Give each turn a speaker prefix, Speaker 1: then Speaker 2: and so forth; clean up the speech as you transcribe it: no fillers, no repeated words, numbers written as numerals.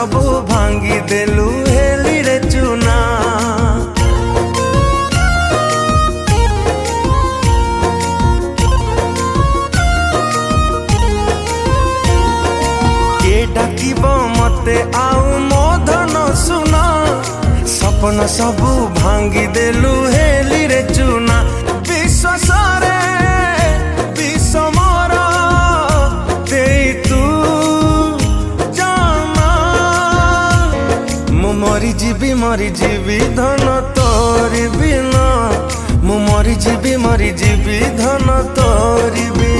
Speaker 1: सबू भांगी देलु हेली रे चुना। के डाकिब मते आउ मो धन सुना, सपन सबू भांगी देलु हेली रे चुना। विश्वासरे विश्व मोर देई तू जाना, मु मरी जीवी धन तोरी बिना, मु मरी जीवी धन तोरी बिना।